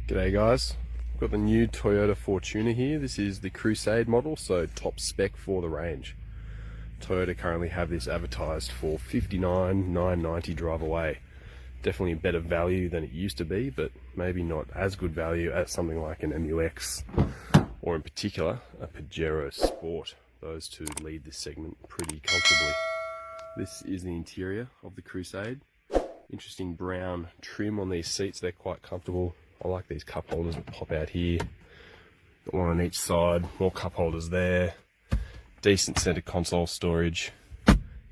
G'day guys, I've got the new Toyota Fortuner here. This is the Crusade model, so top spec for the range. Toyota currently have this advertised for $59,990 drive away. Definitely better value than it used to be, but maybe not as good value as something like an MUX or in particular a Pajero Sport. Those two lead this segment pretty comfortably. This is the interior of the Crusade. Interesting brown trim on these seats, they're quite comfortable. I like these cup holders that pop out here. Got one on each side, more cup holders there. Decent center console storage.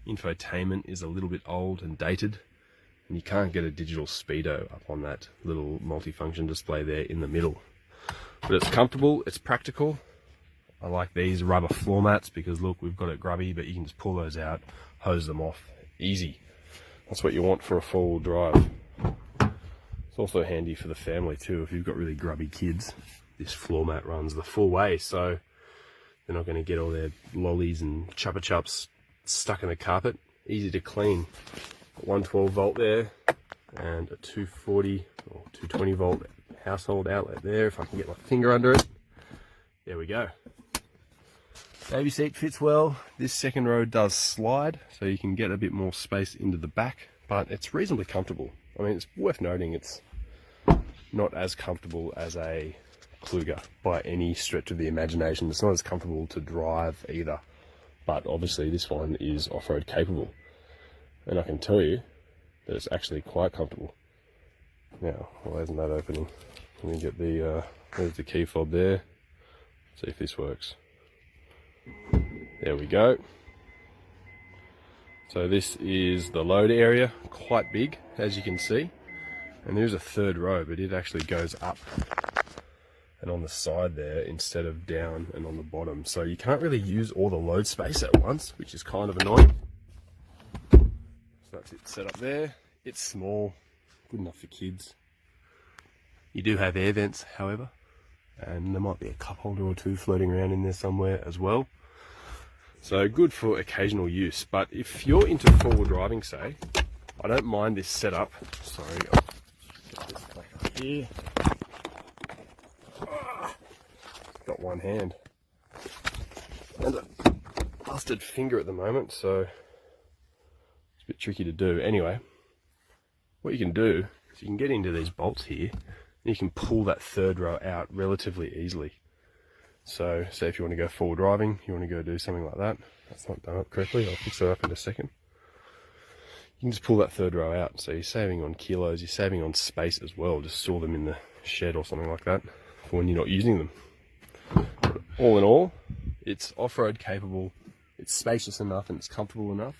Infotainment is a little bit old and dated, and you can't get a digital speedo up on that little multifunction display there in the middle. But it's comfortable, it's practical. I like these rubber floor mats because look, we've got it grubby, but you can just pull those out, hose them off, easy. That's what you want for a four-wheel drive. It's also handy for the family too. If you've got really grubby kids, this floor mat runs the full way, so they're not going to get all their lollies and chuppa chups stuck in the carpet. Easy to clean. 112 volt there, and a 240 or 220 volt household outlet there. If I can get my finger under it, there we go. Baby seat fits well. This second row does slide, so you can get a bit more space into the back, but it's reasonably comfortable. I mean, it's worth noting it's not as comfortable as a Kluger by any stretch of the imagination. It's not as comfortable to drive either, but obviously this one is off-road capable, and I can tell you that it's actually quite comfortable. Now, why isn't that opening? Let me get the there's the key fob there. See if this works. There we go. So this is the load area, quite big as you can see, and there's a third row, but it actually goes up and on the side there instead of down and on the bottom, so you can't really use all the load space at once, which is kind of annoying. So that's it set up there. It's small, good enough for kids. You do have air vents however, and there might be a cup holder or two floating around in there somewhere as well. So good for occasional use, but if you're into four-wheel driving, say, I don't mind this setup. Sorry, I'll get this back up here. Got one hand and a busted finger at the moment, so it's a bit tricky to do. Anyway, what you can do is you can get into these bolts here, and you can pull that third row out relatively easily. So, say if you want to go forward driving, you want to go do something like that. That's not done up correctly, I'll fix that up in a second. You can just pull that third row out, so you're saving on kilos, you're saving on space as well. Just store them in the shed or something like that for when you're not using them. But all in all, it's off-road capable, it's spacious enough and it's comfortable enough.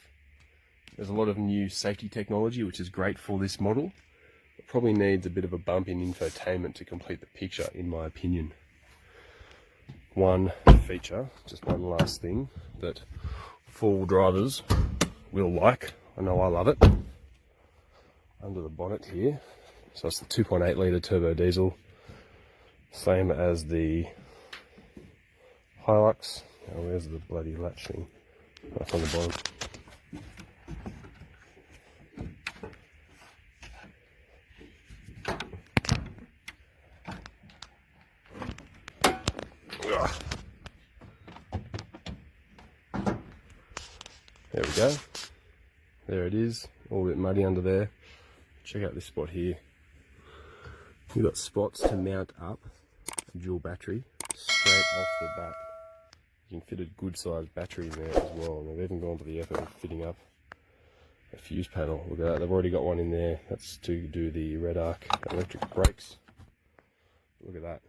There's a lot of new safety technology which is great for this model. It probably needs a bit of a bump in infotainment to complete the picture, in my opinion. One feature, just one last thing that four-wheel drivers will like, I know I love it, under the bonnet here. So it's the 2.8 litre turbo diesel, same as the Hilux. Now where's the bloody latch thing? That's on the bottom. There we go. There it is, all a bit muddy under there. Check out this spot here. You've got spots to mount up a dual battery straight off the bat. You can fit a good sized battery in there as well, and they've even gone to the effort of fitting up a fuse panel. Look at that, they've already got one in there. That's to do the red arc electric brakes. Look at that.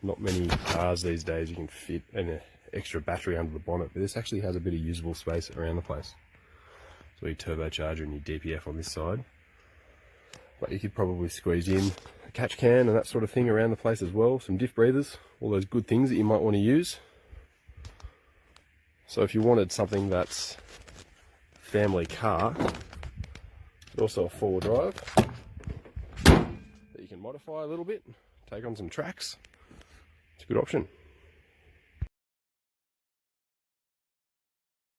Not many cars these days you can fit an extra battery under the bonnet, but this actually has a bit of usable space around the place. So your turbocharger and your DPF on this side, but you could probably squeeze in a catch can and that sort of thing around the place as well. Some diff breathers, all those good things that you might want to use. So if you wanted something that's a family car, but also a four-wheel drive that you can modify a little bit, take on some tracks, it's a good option.